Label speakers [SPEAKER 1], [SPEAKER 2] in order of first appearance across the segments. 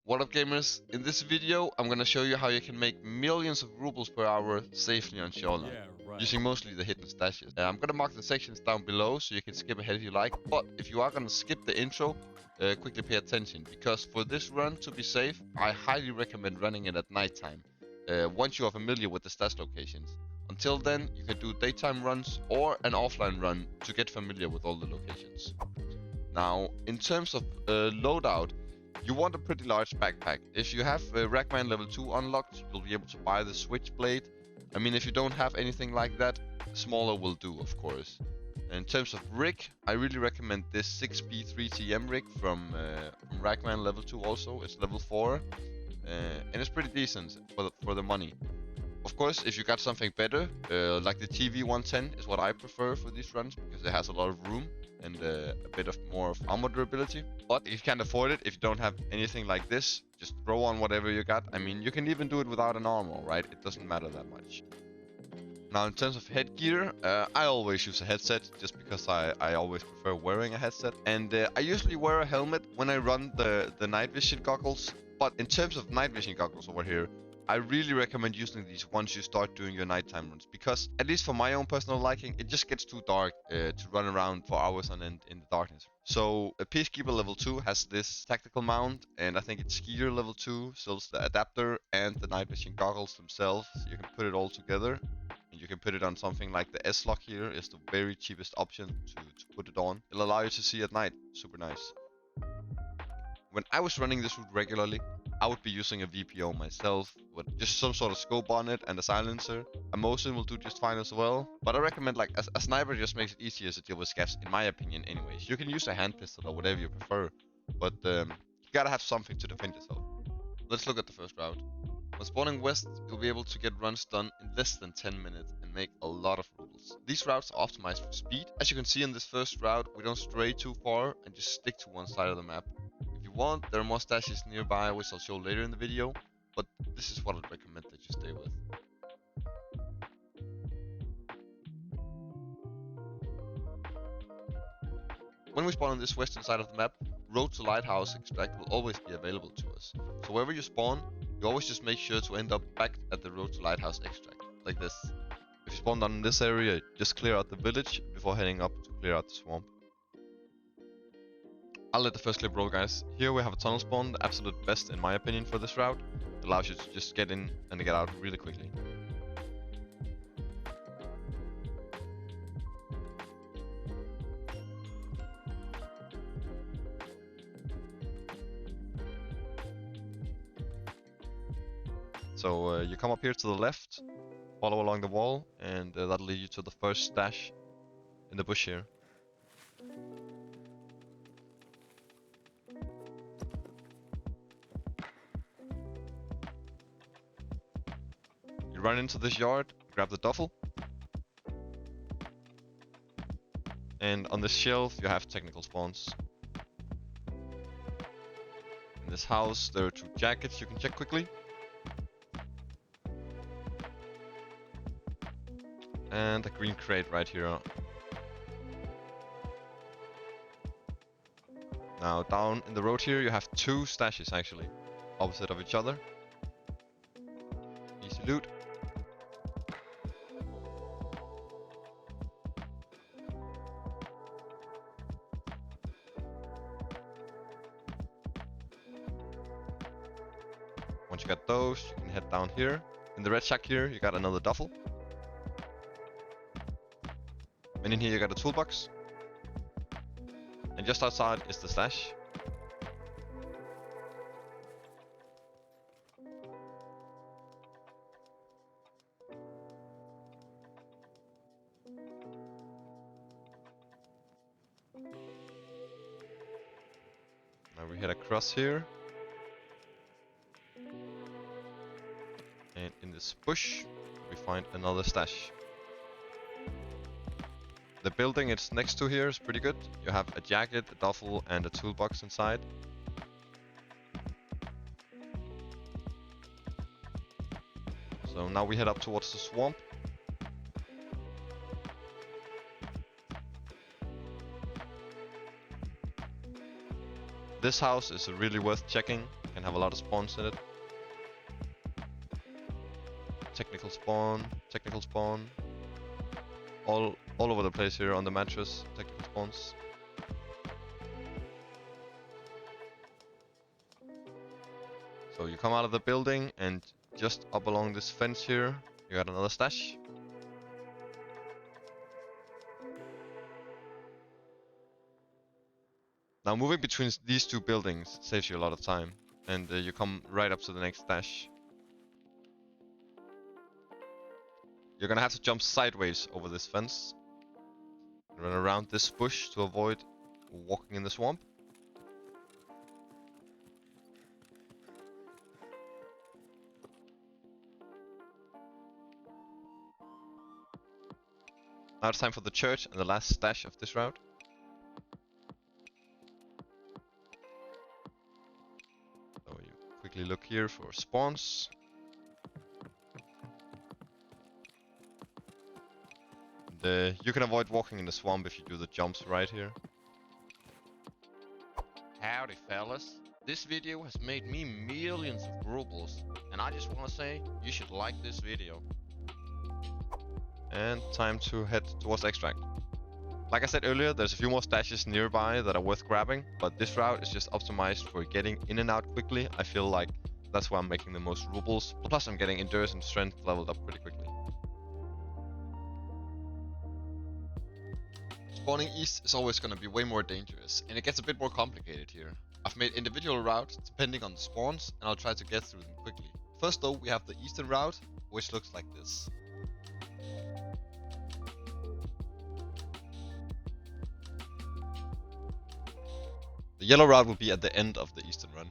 [SPEAKER 1] What up gamers, in this video I'm gonna show you how you can make millions of rubles per hour safely on shoreline, using mostly the hidden stashes. I'm gonna mark the sections down below so you can skip ahead if you like, but if you are gonna skip the intro, quickly pay attention, because for this run to be safe, I highly recommend running it at nighttime, once you are familiar with the stash locations. Until then, you can do daytime runs or an offline run to get familiar with all the locations. Now, in terms of loadout, you want a pretty large backpack. If you have Rackman level 2 unlocked, you'll be able to buy the Switchblade. I mean, if you don't have anything like that, smaller will do, of course. In terms of rig, I really recommend this 6B3TM rig from Rackman level 2 also. It's level 4, and it's pretty decent for the money. Of course, if you got something better, like the TV110 is what I prefer for these runs, because it has a lot of room and a bit of more of armor durability. But if you can't afford it, if you don't have anything like this, just throw on whatever you got. I mean, you can even do it without an armor, right? It doesn't matter that much. Now, in terms of headgear, I always use a headset, just because I always prefer wearing a headset. And I usually wear a helmet when I run the night vision goggles. But in terms of night vision goggles over here, I really recommend using these once you start doing your nighttime runs, because at least for my own personal liking, it just gets too dark to run around for hours on end in the darkness. So a Peacekeeper level 2 has this tactical mount, and I think it's Skier level 2 sells the adapter and the night vision goggles themselves. So you can put it all together, and you can put it on something like the S-Lock here is the very cheapest option to put it on. It'll allow you to see at night. Super nice. When I was running this route regularly, I would be using a VPO myself with just some sort of scope on it and a silencer. A Mosin will do just fine as well, but I recommend like a sniper just makes it easier to deal with scavs, in my opinion anyways. You can use a hand pistol or whatever you prefer, but you gotta have something to defend yourself. Let's look at the first route. When spawning west, you'll be able to get runs done in less than 10 minutes and make a lot of rubles. These routes are optimized for speed. As you can see in this first route, we don't stray too far and just stick to one side of the map. If you want, there are more stashes nearby, which I'll show later in the video, but this is what I'd recommend that you stay with. When we spawn on this western side of the map, road to lighthouse extract will always be available to us. So wherever you spawn, you always just make sure to end up back at the road to lighthouse extract, like this. If you spawn down in this area, just clear out the village before heading up to clear out the swamp. I'll let the first clip roll, guys. Here we have a tunnel spawn, the absolute best in my opinion for this route. It allows you to just get in and get out really quickly. So you come up here to the left, follow along the wall, and that'll lead you to the first stash in the bush here. You run into this yard, grab the duffel, and on this shelf you have technical spawns. In this house there are 2 jackets you can check quickly. And a green crate right here. Now down in the road here you have 2 stashes actually, opposite of each other. Easy loot. Once you got those, you can head down here. In the red shack here you got another duffel. And in here you got a toolbox. And just outside is the stash. Now we head across here. And in this bush we find another stash. The building it's next to here is pretty good. You have a jacket, a duffel, and a toolbox inside. So now we head up towards the swamp. This house is really worth checking. can have a lot of spawns in it. Technical spawn, technical spawn. All over the place here on the mattress, technical spawns. So you come out of the building and just up along this fence here, you got another stash. Now moving between these two buildings saves you a lot of time, and you come right up to the next stash. You're gonna have to jump sideways over this fence, run around this bush to avoid walking in the swamp. Now it's time for the church and the last stash of this route. So you quickly look here for spawns. And, you can avoid walking in the swamp if you do the jumps right here.
[SPEAKER 2] Howdy fellas, this video has made me millions of rubles, and I just wanna say, you should like this video.
[SPEAKER 1] And time to head towards extract. Like I said earlier, there's a few more stashes nearby that are worth grabbing, but this route is just optimized for getting in and out quickly. I feel like that's why I'm making the most rubles. Plus I'm getting endurance and strength leveled up pretty quickly. Spawning east is always going to be way more dangerous, and it gets a bit more complicated here. I've made individual routes depending on the spawns, and I'll try to get through them quickly. First though, we have the eastern route, which looks like this. The yellow route will be at the end of the eastern run.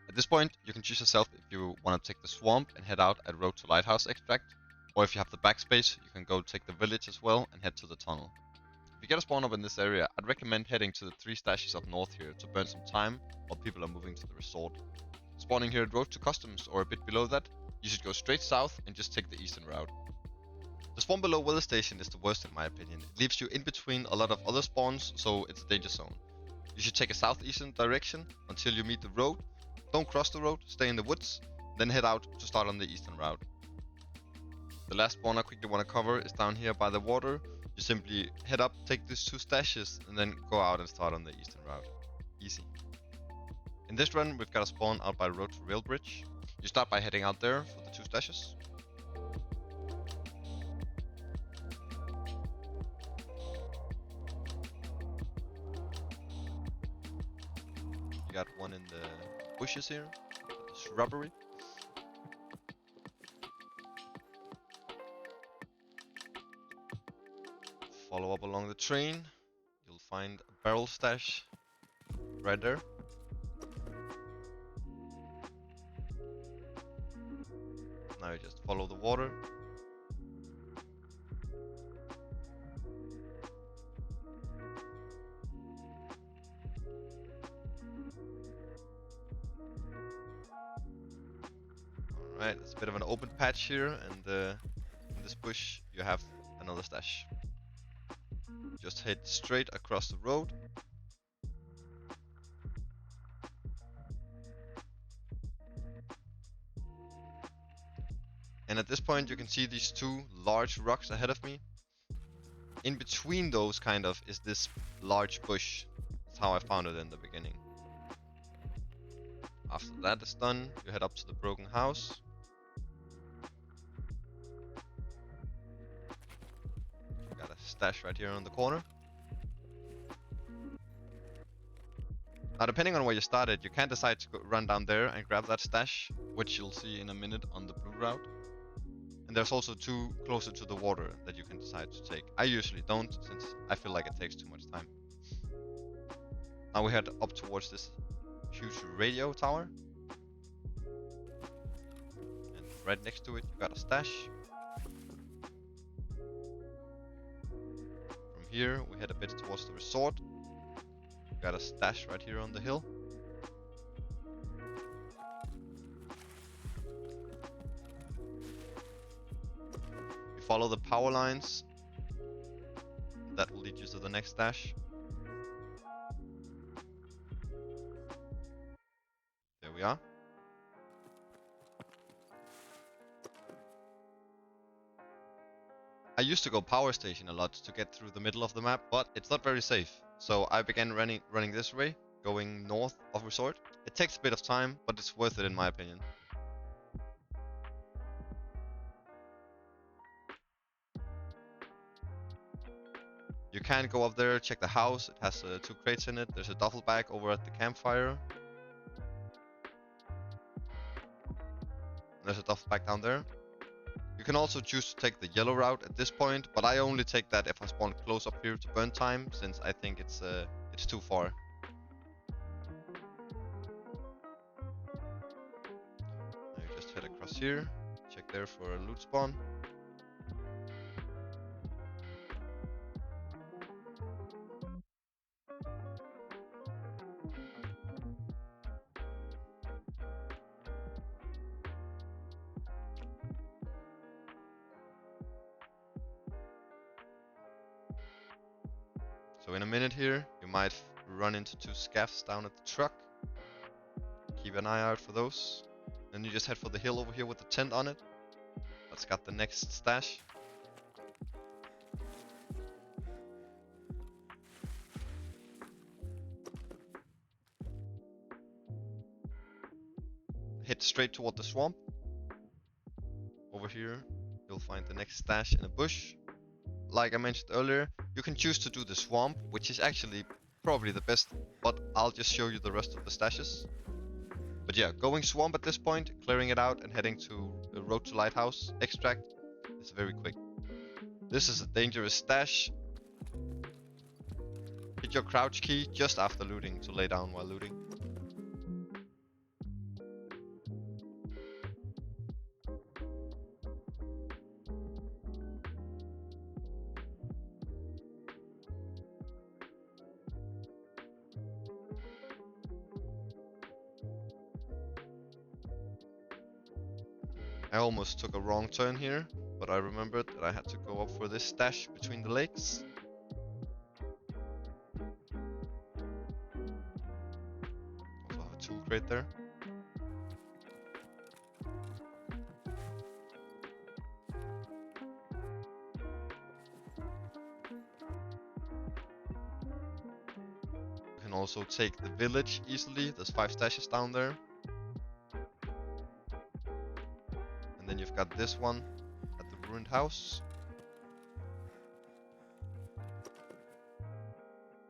[SPEAKER 1] At this point, you can choose yourself if you want to take the swamp and head out at Road to Lighthouse extract, or if you have the backspace, you can go take the village as well and head to the tunnel. If you get a spawn up in this area, I'd recommend heading to the 3 stashes up north here to burn some time while people are moving to the resort. Spawning here at Road to Customs or a bit below that, you should go straight south and just take the eastern route. The spawn below weather station is the worst in my opinion. It leaves you in between a lot of other spawns, so it's a danger zone. You should take a southeastern direction until you meet the road. Don't cross the road, stay in the woods, then head out to start on the eastern route. The last spawn I quickly want to cover is down here by the water. You simply head up, take these 2 stashes, and then go out and start on the eastern route. Easy. In this run, we've got a spawn out by the road to Rail Bridge. You start by heading out there for the 2 stashes. You got one in the bushes here, the shrubbery. Follow up along the train, you'll find a barrel stash right there. Now you just follow the water. Alright, it's a bit of an open patch here, and in this bush you have another stash. Just head straight across the road. And at this point you can see these 2 large rocks ahead of me. In between those kind of is this large bush. That's how I found it in the beginning. After that is done, you head up to the broken house. Got a stash right here on the corner. Now depending on where you started, you can decide to run down there and grab that stash, which you'll see in a minute on the blue route. And there's also 2 closer to the water that you can decide to take. I usually don't, since I feel like it takes too much time. Now we head up towards this huge radio tower. And right next to it you got a stash. From here we head a bit towards the resort. Got a stash right here on the hill. You follow the power lines. That will lead you to the next stash. I used to go power station a lot to get through the middle of the map, but it's not very safe. So I began running this way, going north of resort. It takes a bit of time, but it's worth it in my opinion. You can go up there, check the house. It has 2 crates in it. There's a duffel bag over at the campfire. There's a duffel bag down there. You can also choose to take the yellow route at this point, but I only take that if I spawn close up here to burn time, since I think it's too far. Now you just head across here, check there for a loot spawn. So in a minute here, you might run into 2 scaffs down at the truck. Keep an eye out for those. Then you just head for the hill over here with the tent on it. That's got the next stash. Head straight toward the swamp. Over here, you'll find the next stash in a bush. Like I mentioned earlier, you can choose to do the swamp, which is actually probably the best, but I'll just show you the rest of the stashes. But yeah, going swamp at this point, clearing it out and heading to the road to lighthouse extract is very quick. This is a dangerous stash. Hit your crouch key just after looting to lay down while looting. I almost took a wrong turn here, but I remembered that I had to go up for this stash between the lakes. Also have a tool crate there. You can also take the village easily. There's 5 stashes down there. And then you've got this one at the ruined house.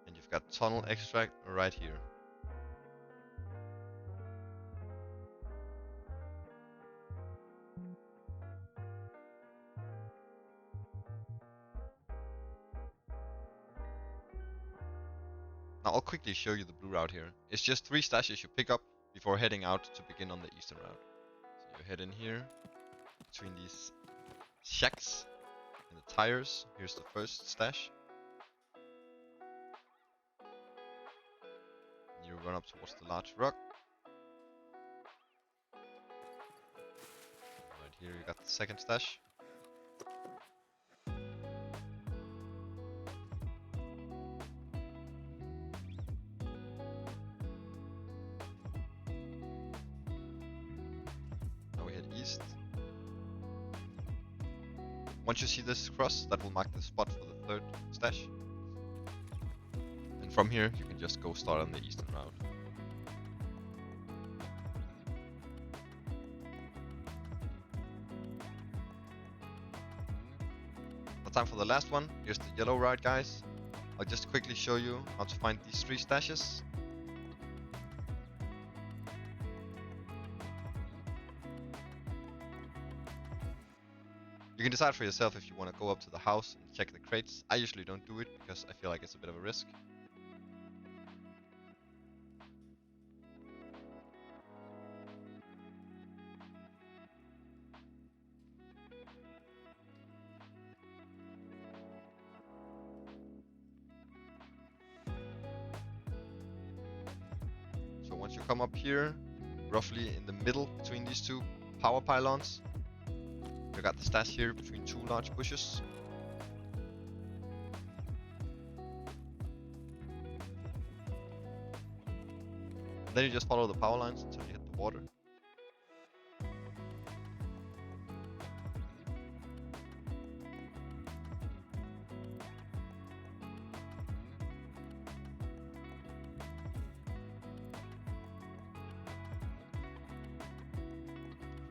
[SPEAKER 1] And you've got tunnel extract right here. Now I'll quickly show you the blue route here. It's just 3 stashes you pick up before heading out to begin on the eastern route. So you head in here, between these shacks and the tires. Here's the first stash. And you run up towards the large rock. Right here you got the second stash. Now we head east. Once you see this cross, that will mark the spot for the third stash. And from here, you can just go start on the eastern route. Now time for the last one. Here's the yellow route, guys. I'll just quickly show you how to find these 3 stashes. You can decide for yourself if you want to go up to the house and check the crates. I usually don't do it because I feel like it's a bit of a risk. So once you come up here, roughly in the middle between these 2 power pylons, you got the stash here between 2 large bushes. And then you just follow the power lines until you hit the water.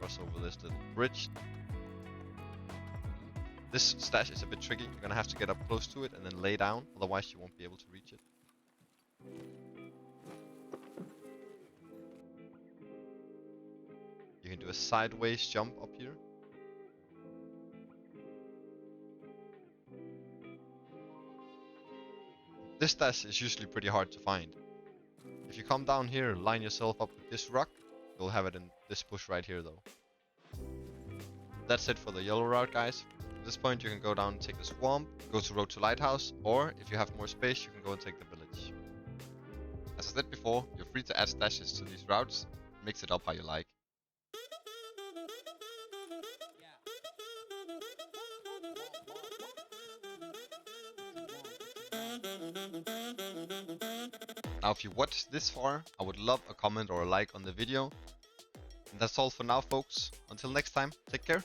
[SPEAKER 2] cross over this little bridge. This stash is a bit tricky. You're gonna have to get up close to it and then lay down, otherwise you won't be able to reach it. You can do a sideways jump up here. This stash is usually pretty hard to find. If you come down here, line yourself up with this rock, you'll have it in this bush right here though. That's it for the yellow route, guys. At this point you can go down and take the swamp, go to road to lighthouse, or if you have more space you can go and take the village. As I said before, you're free to add stashes to these routes, mix it up how you like. Now if you watched this far, I would love a comment or a like on the video. And that's all for now, folks. Until next time, take care.